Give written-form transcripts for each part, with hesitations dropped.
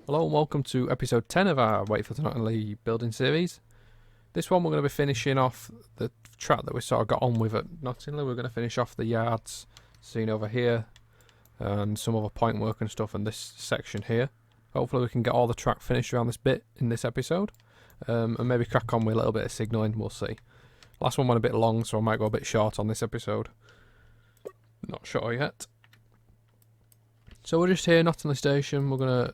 Hello and welcome to episode 10 of our Wakefield Knottingley building series. This one we're going to be finishing off the track that we sort of got on with at Knottingley. We're going to finish off the yards seen over here and some other point work and stuff in this section here. Hopefully we can get all the track finished around this bit in this episode and maybe crack on with a little bit of signalling, we'll see. Last one went a bit long, so I might go a bit short on this episode. Not sure yet. So we're just here, Knottingley Station. We're going to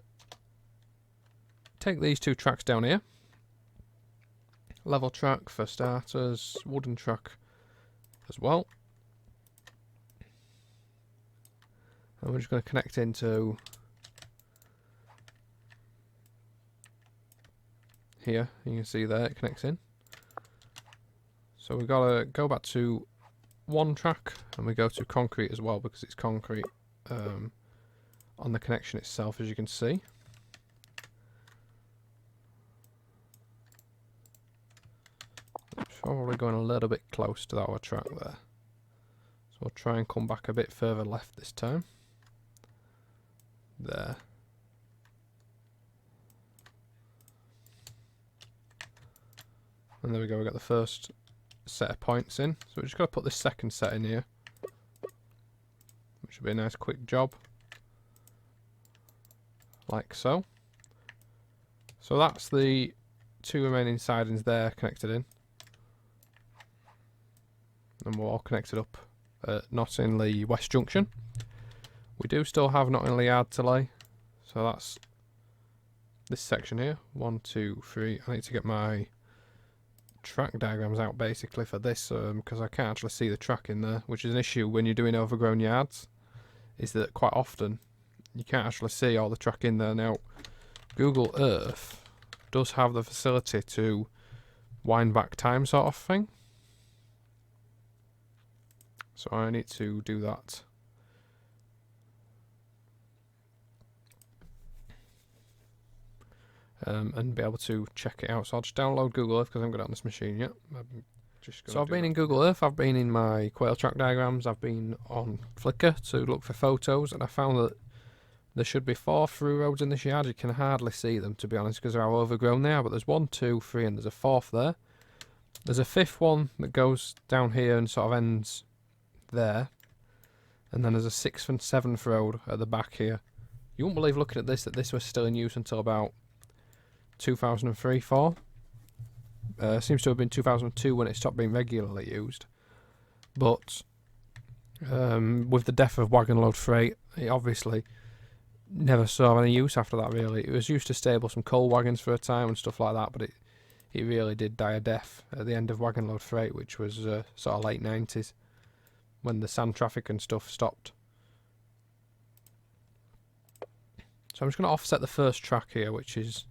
take these two tracks down here. Level track for starters, wooden track as well. And we're just going to connect into here. You can see there it connects in. So we've got to go back to one track and we go to concrete as well because it's concrete on the connection itself, as you can see. Probably going a little bit close to our track there. So we'll try and come back a bit further left this time. There. And there we go, we got the first set of points in. So we're just going to put this second set in here. Which will be a nice quick job. Like so. So that's the two remaining sidings there connected in. And we're all connected up at Knottingley West Junction. We do still have Knottingley Yard to lay, so that's this section here. 1, 2, 3. I need to get my track diagrams out basically for this because I can't actually see the track in there, which is an issue when you're doing overgrown yards, is that quite often you can't actually see all the track in there. Now, Google Earth does have the facility to wind back time sort of thing. So I need to do that. And be able to check it out. So I'll just download Google Earth because I haven't got it on this machine yet. So I've been in Google Earth, I've been in my quail track diagrams, I've been on Flickr to look for photos, and I found that there should be 4 through roads in this yard. You can hardly see them, to be honest, because they're how overgrown they are, but there's 1, 2, 3 and there's a 4th there. There's a 5th one that goes down here and sort of ends there, and then there's a 6th and 7th road at the back here. You won't believe looking at this that this was still in use until about 2003-4. Seems to have been 2002 when it stopped being regularly used, but with the death of wagon load freight, it obviously never saw any use after that really. It was used to stable some coal wagons for a time and stuff like that, but it really did die a death at the end of wagon load freight, which was sort of late 90s. When the sand traffic and stuff stopped. So I'm just going to offset the first track here, which is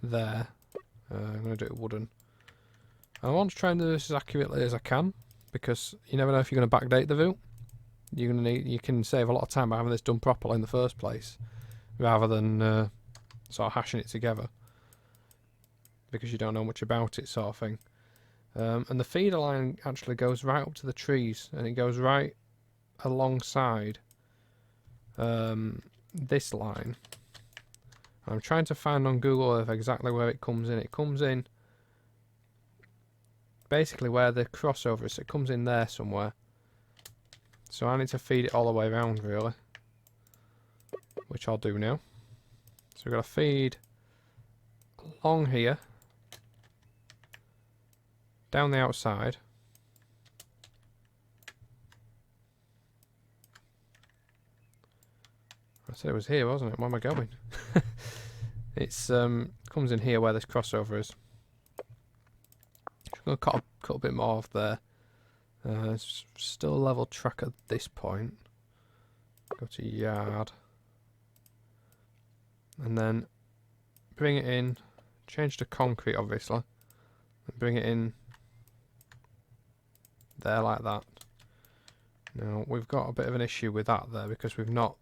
there. I'm going to do it wooden. I want to try and do this as accurately as I can, because you never know if you're going to backdate the view. You can save a lot of time by having this done properly in the first place, rather than sort of hashing it together, because you don't know much about it, sort of thing. And the feeder line actually goes right up to the trees, and it goes right alongside this line. I'm trying to find on Google Earth exactly where it comes in. It comes in basically where the crossover is. It comes in there somewhere. So I need to feed it all the way around really, which I'll do now. So we've got to feed along here, down the outside, I said it was here, wasn't it? Where am I going? It's comes in here where this crossover is. I'm going to cut a bit more off there. It's still a level track at this point. Go to yard, and then bring it in. Change to concrete, obviously, and bring it in there like that. Now we've got a bit of an issue with that there because we've not,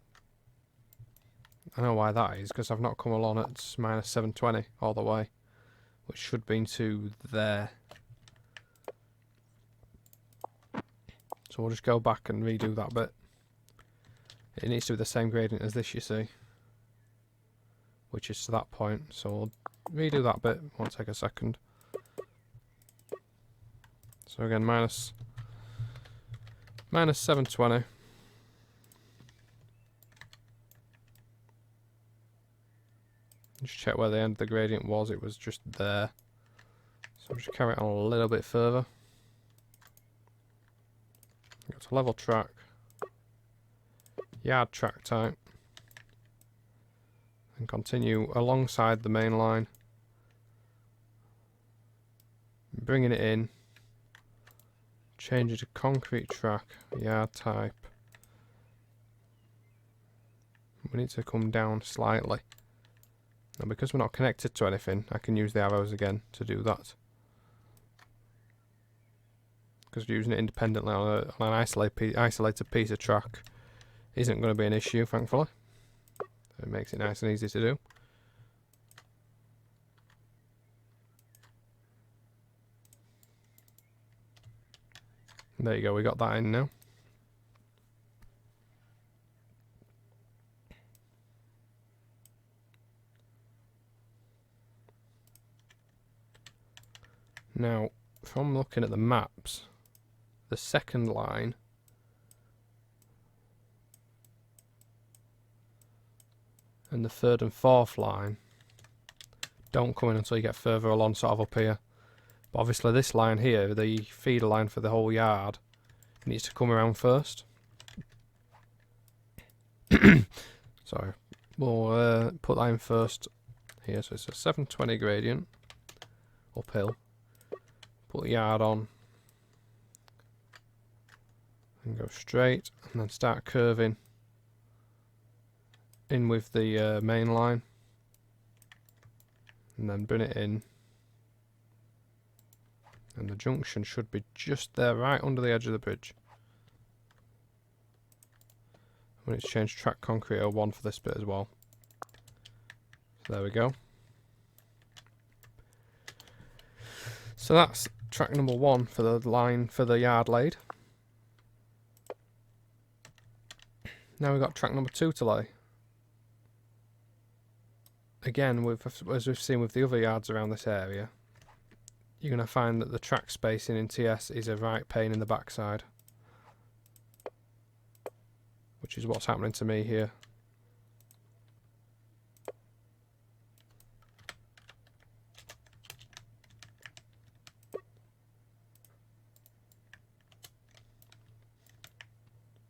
I know why that is, because I've not come along at -720 all the way, which should be to there. So we'll just go back and redo that bit. It needs to be the same gradient as this, you see, which is to that point. So we'll redo that bit. Won't take a second. So again, minus 720. Just check where the end of the gradient was. It was just there. So I'll just carry it on a little bit further. Go to level track, yard track type, and continue alongside the main line, bringing it in, change it to concrete track, yard type. We need to come down slightly. Now because we're not connected to anything, I can use the arrows again to do that. Because using it independently on an isolated piece of track isn't going to be an issue, thankfully. It makes it nice and easy to do. And there you go, we got that in now. Now, from looking at the maps, the second line and the third and fourth line don't come in until you get further along, sort of up here. But obviously this line here, the feeder line for the whole yard, needs to come around first. So we'll put that in first here. So it's a 720 gradient uphill. Put the yard on and go straight, and then start curving in with the main line, and then bring it in, and the junction should be just there, right under the edge of the bridge. We need to change track concrete 01 for this bit as well. So there we go. So that's track number 1 for the line for the yard laid. Now we've got track number 2 to lay. Again, as we've seen with the other yards around this area, you're going to find that the track spacing in TS is a right pain in the backside. Which is what's happening to me here.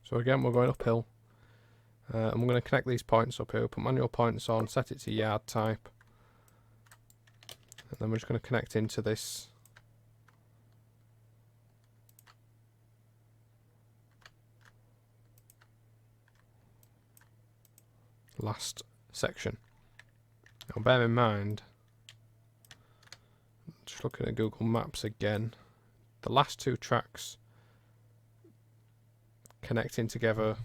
So again, we're going uphill. And we're going to connect these points up here. Put manual points on, set it to yard type. And then we're just going to connect into this last section. Now bear in mind, just looking at Google Maps again, the last 2 tracks connecting together.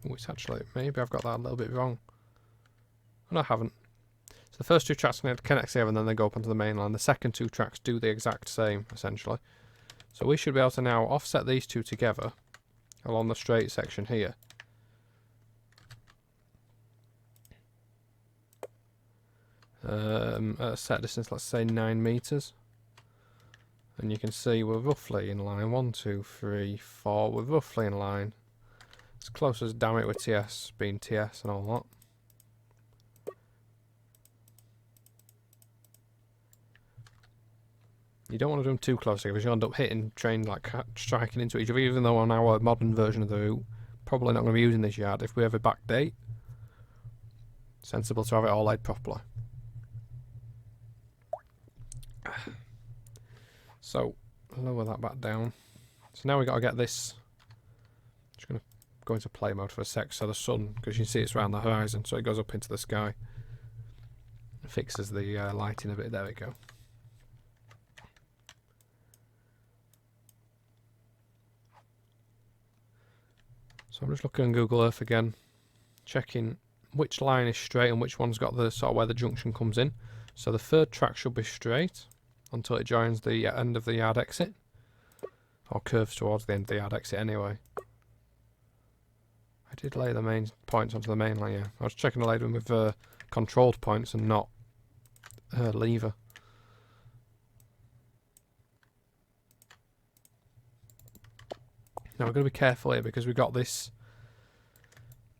Oh, it's actually, maybe I've got that a little bit wrong. Oh, no, I haven't. So the first 2 tracks connect together and then they go up onto the main line. The second 2 tracks do the exact same, essentially. So we should be able to now offset these 2 together along the straight section here. At a set distance, let's say 9 meters. And you can see we're roughly in line. 1, 2, 3, 4. We're roughly in line. As close as damn it with TS being TS and all that. You don't want to do them too close because you'll end up hitting trains like striking into each other. Even though on our modern version of the route, probably not going to be using this yard if we ever backdate. Sensible to have it all laid properly. So lower that back down. So now we've got to get this. Just going to go into play mode for a sec. So the sun, because you can see it's around the horizon, so it goes up into the sky. It fixes the lighting a bit. There we go. So I'm just looking on Google Earth again, checking which line is straight and which one's got the sort of where the junction comes in. So the third track should be straight until it joins the end of the yard exit, or curves towards the end of the yard exit anyway. I did lay the main points onto the main line, yeah. I was checking the laid one with controlled points and not a lever. Now we're going to be careful here because we've got this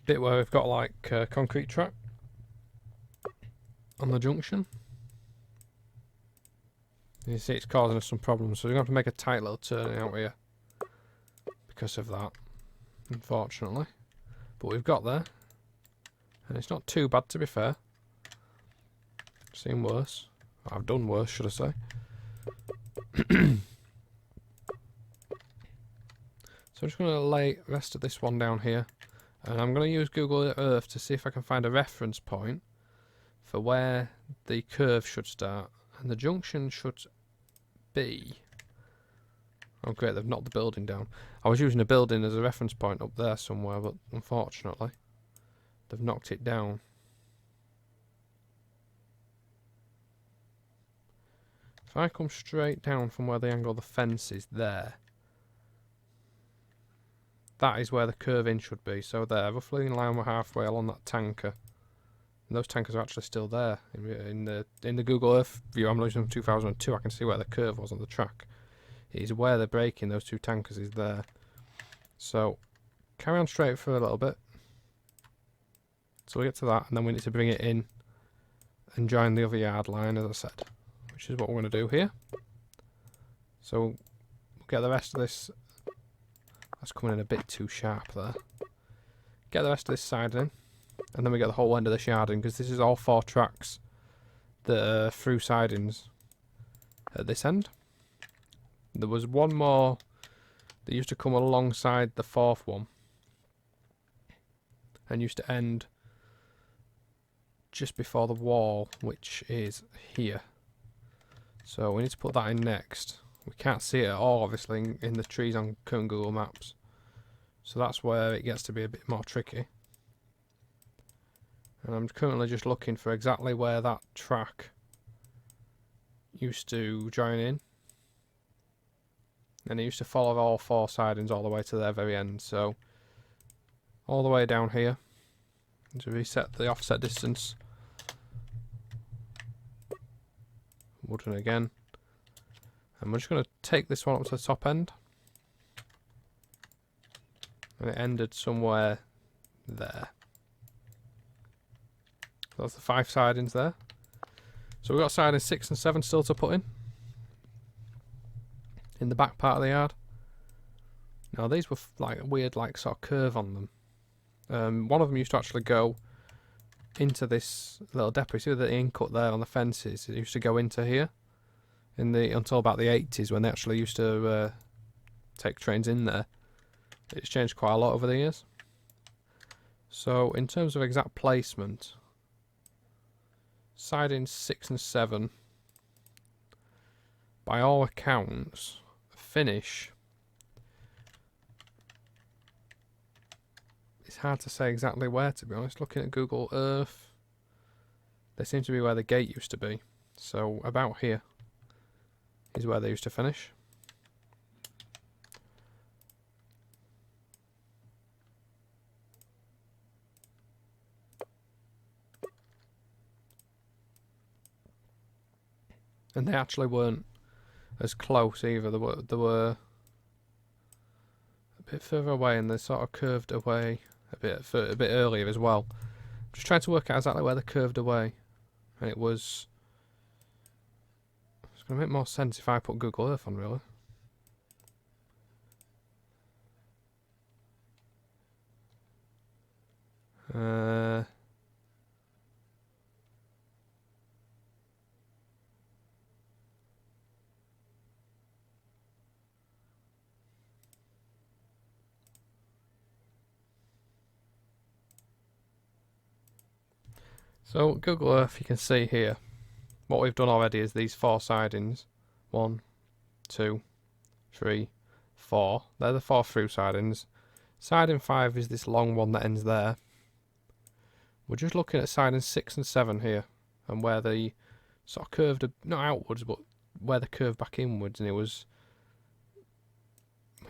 bit where we've got like a concrete track on the junction. You see it's causing us some problems, so we're going to have to make a tight little turn out here because of that, unfortunately. But we've got there, and it's not too bad to be fair. I've seen worse. I've done worse, should I say. So I'm just going to lay the rest of this one down here, and I'm going to use Google Earth to see if I can find a reference point for where the curve should start, and the junction should be... Oh great, they've knocked the building down. I was using a building as a reference point up there somewhere, but unfortunately they've knocked it down. If I come straight down from where the angle of the fence is there, that is where the curve in should be. So there, roughly in line with halfway along that tanker. And those tankers are actually still there. In the Google Earth view, I'm using from 2002, I can see where the curve was on the track. It is where they're breaking, those two tankers is there. So, carry on straight for a little bit. So we get to that, and then we need to bring it in and join the other yard line, as I said. Which is what we're going to do here. So, we'll get the rest of this... That's coming in a bit too sharp there. Get the rest of this side in, and then we get the whole end of this yard in, because this is all 4 tracks that are through sidings at this end. There was one more that used to come alongside the 4th one and used to end just before the wall, which is here. So we need to put that in next. We can't see it at all, obviously, in the trees on current Google Maps. So that's where it gets to be a bit more tricky. And I'm currently just looking for exactly where that track used to join in. And it used to follow all 4 sidings all the way to their very end. So, all the way down here. To reset the offset distance. Wooden again. And we're just going to take this one up to the top end. And it ended somewhere there. So that's the 5 sidings there. So we've got sidings 6 and 7 still to put in the back part of the yard. Now these were like a weird like sort of curve on them. One of them used to actually go into this little depot. See the in-cut there on the fences? It used to go into here until about the 80s when they actually used to take trains in there. It's changed quite a lot over the years. So in terms of exact placement, sidings 6 and 7, by all accounts, finish. It's hard to say exactly where, to be honest. Looking at Google Earth, they seem to be where the gate used to be. So about here is where they used to finish. And they actually weren't as close either. They were a bit further away, and they sort of curved away a bit earlier as well. Just trying to work out exactly where they curved away, and it's going to make more sense if I put Google Earth on, really. So Google Earth, you can see here, what we've done already is these 4 sidings. 1, 2, 3, 4. They're the 4 through sidings. Siding 5 is this long one that ends there. We're just looking at sidings 6 and 7 here, and where they sort of curved, not outwards, but where they curved back inwards, and it was...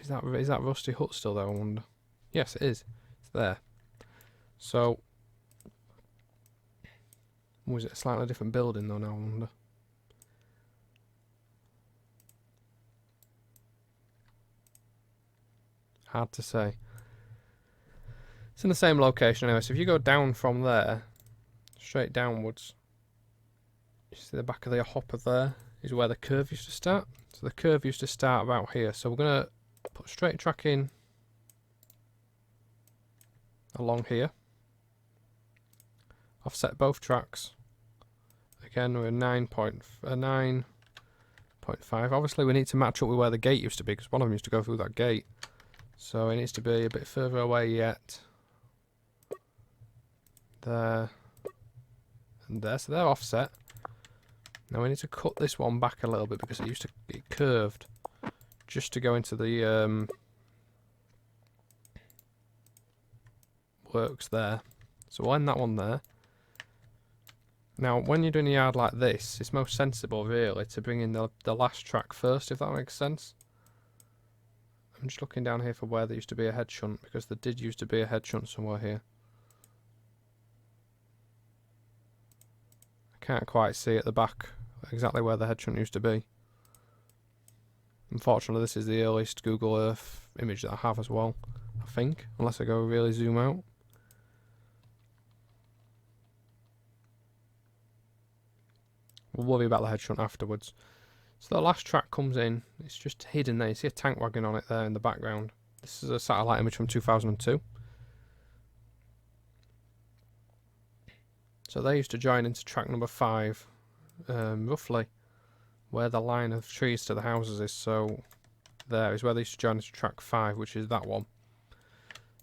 Is that Rusty Hut still there, I wonder? Yes, it is. It's there. So... Was it a slightly different building though now, I wonder? Hard to say. It's in the same location anyway, so if you go down from there, straight downwards, you see the back of the hopper there is where the curve used to start. So the curve used to start about here. So we're going to put straight track in along here. Offset both tracks. Again, we're 9.5. Obviously, we need to match up with where the gate used to be, because one of them used to go through that gate. So it needs to be a bit further away yet. There. And there. So they're offset. Now we need to cut this one back a little bit, because it used to get curved just to go into the works there. So we'll end that one there. Now, when you're doing a yard like this, it's most sensible, really, to bring in the last track first, if that makes sense. I'm just looking down here for where there used to be a head shunt, because there did used to be a head shunt somewhere here. I can't quite see at the back exactly where the head shunt used to be. Unfortunately, this is the earliest Google Earth image that I have as well, I think, unless I go really zoom out. We'll worry about the head shunt afterwards. So the last track comes in, it's just hidden there. You see a tank wagon on it there in the background. This is a satellite image from 2002. So they used to join into track number 5, roughly where the line of trees to the houses is. So there is where they used to join into track 5, which is that one.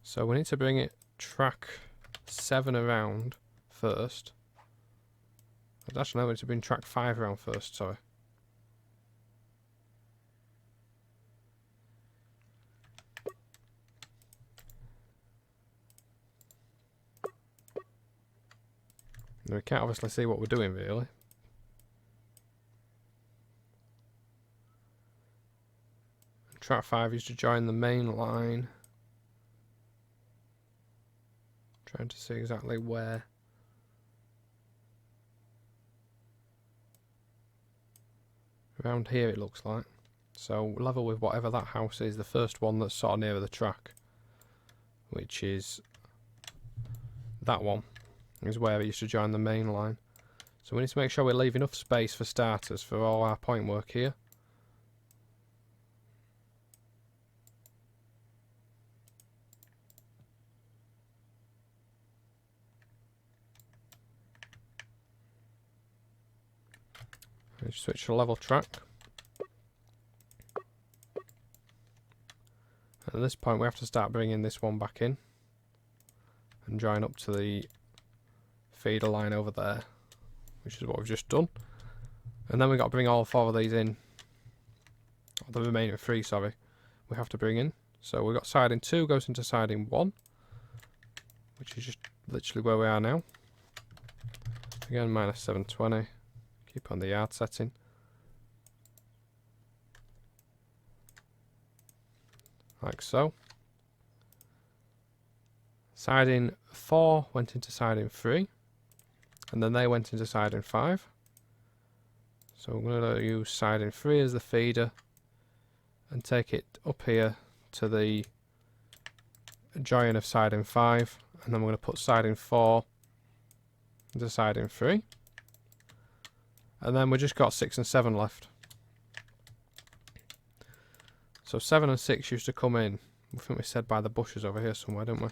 So we need to bring it track 7 around first. Actually, no, we need to bring track 5 around first, sorry. We can't obviously see what we're doing, really. Track 5 used to join the main line. Trying to see exactly where. Around here it looks like. So level with whatever that house is, the first one that's sort of nearer the track, which is that one, is where it used to join the main line. So we need to make sure we leave enough space for starters for all our point work here. Switch to level track. At this point we have to start bringing this one back in and join up to the feeder line over there, which is what we've just done. And then we've got to bring all 4 of these in, or the remaining 3, sorry, we have to bring in. So we've got siding 2 goes into siding 1, which is just literally where we are now. Again, minus 720. Keep on the yard setting. Like so. Siding 4 went into siding 3. And then they went into siding 5. So we're going to use siding 3 as the feeder. And take it up here to the join of siding 5. And then we're going to put siding 4 into siding 3. And then we've just got 6 and 7 left. So 7 and 6 used to come in. I think we said by the bushes over here somewhere, didn't we?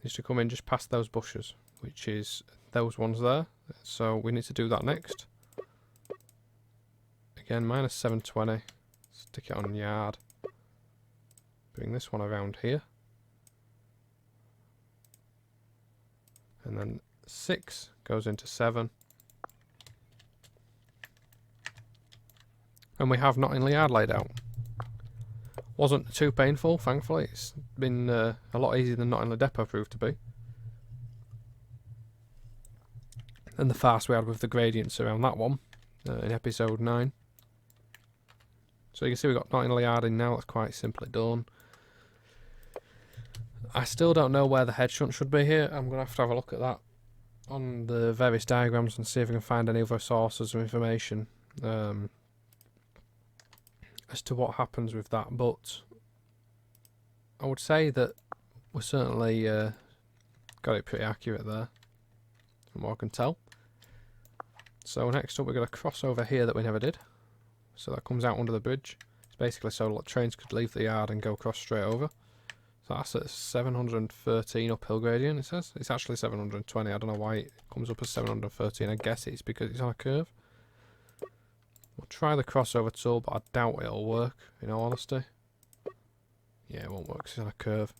Used to come in just past those bushes, which is those ones there. So we need to do that next. Again, minus 720. Stick it on yard. Bring this one around here. And then 6 goes into 7. And we have Knottingley Yard laid out. Wasn't too painful, thankfully. It's been a lot easier than Knottingley Depot proved to be. And the farce we had with the gradients around that one in episode 9. So you can see we've got Knottingley Yard in now. That's quite simply done. I still don't know where the head shunt should be here. I'm going to have a look at that on the various diagrams and see if I can find any other sources of information as to what happens with that. But I would say that we're certainly got it pretty accurate there, from what I can tell. So next up we've got a crossover here that we never did. So that comes out under the bridge. It's basically so trains could leave the yard and go across straight over. So that's at 713 uphill gradient, it says. It's actually 720. I don't know why it comes up as 713. I guess it's because it's on a curve. We'll try the crossover tool, but I doubt it'll work, in all honesty. Yeah, it won't work because it's on a curve.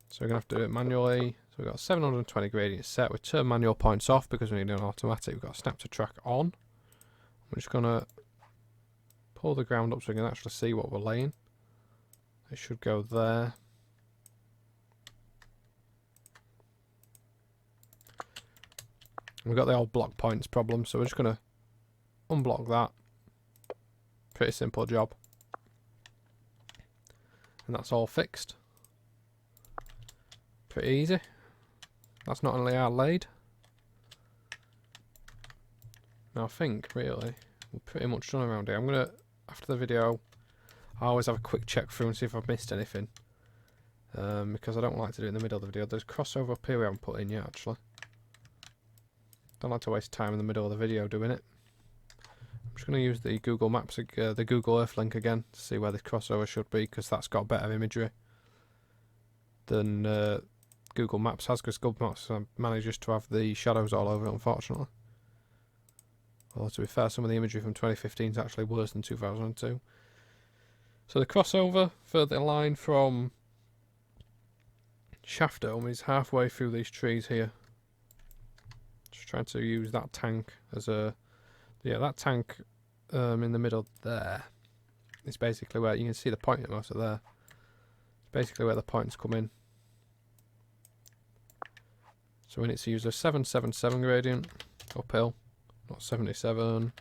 So we're going to have to do it manually. So we've got 720 gradient set. We turn manual points off because we need an automatic. We've got snap to track on. We're just going to pull the ground up so we can actually see what we're laying. It should go there. We've got the old block points problem, so we're just going to unblock that. Pretty simple job. And that's all fixed. Pretty easy. That's not only our laid. Now I think, really, we're pretty much done around here. I'm going to, after the video, I always have a quick check through and see if I've missed anything. Because I don't like to do it in the middle of the video. There's crossover up here we haven't put in yet, actually. Don't like to waste time in the middle of the video doing it. I'm just going to use the Google Maps, the Google Earth link again to see where the crossover should be, because that's got better imagery than Google Maps has, because Google Maps manages to have the shadows all over it, unfortunately. Although to be fair, some of the imagery from 2015 is actually worse than 2002. So the crossover for the line from Shaft Dome is halfway through these trees here. Just trying to use that tank as a... Yeah, that tank in the middle there is basically where you can see the point at most of there. It's basically where the points come in. So we need to use a 777 gradient uphill, not 77,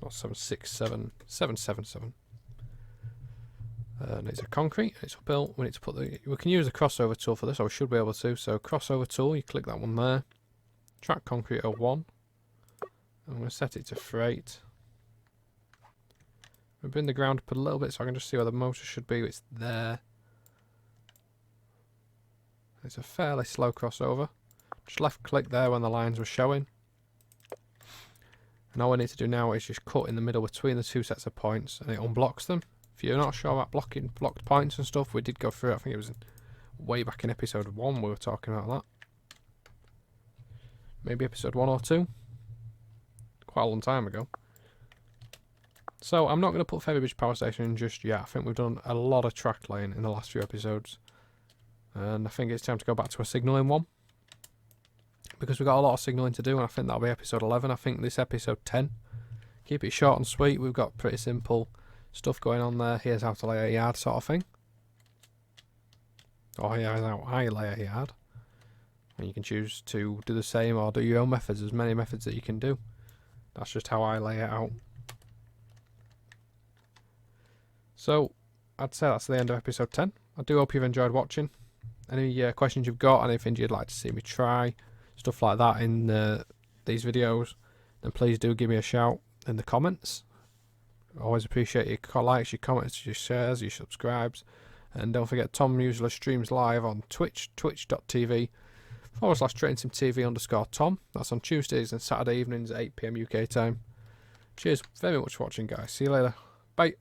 not 767, 777. And it's a concrete, it's uphill. We need to put we can use the crossover tool for this, or we should be able to. So crossover tool, you click that one there. Track concrete 01. I'm going to set it to freight. We bring the ground up a little bit so I can just see where the motor should be. It's there. It's a fairly slow crossover. Just left click there when the lines were showing. And all we need to do now is just cut in the middle between the two sets of points and it unblocks them. If you're not sure about blocking blocked points and stuff, we did go through it. I think it was way back in episode 1 we were talking about that. Maybe episode 1 or 2. Quite a long time ago. So I'm not going to put Ferry Bridge Power Station in just yet. I think we've done a lot of track laying in the last few episodes. And I think it's time to go back to a signalling one. Because we've got a lot of signalling to do, and I think that'll be episode 11. I think this episode 10. Keep it short and sweet. We've got pretty simple stuff going on there. Here's how to lay a yard sort of thing. Or here's how I lay a yard. And you can choose to do the same or do your own methods. There's many methods that you can do. That's just how I lay it out. So, I'd say that's the end of episode 10. I do hope you've enjoyed watching. Any questions you've got, anything you'd like to see me try, stuff like that in these videos, then please do give me a shout in the comments. Always appreciate your likes, your comments, your shares, your subscribes. And don't forget, Tom usually streams live on Twitch, twitch.tv/TrainSimTV_Tom. That's on Tuesdays and Saturday evenings at 8 PM UK time. Cheers very much for watching, guys. See you later. Bye.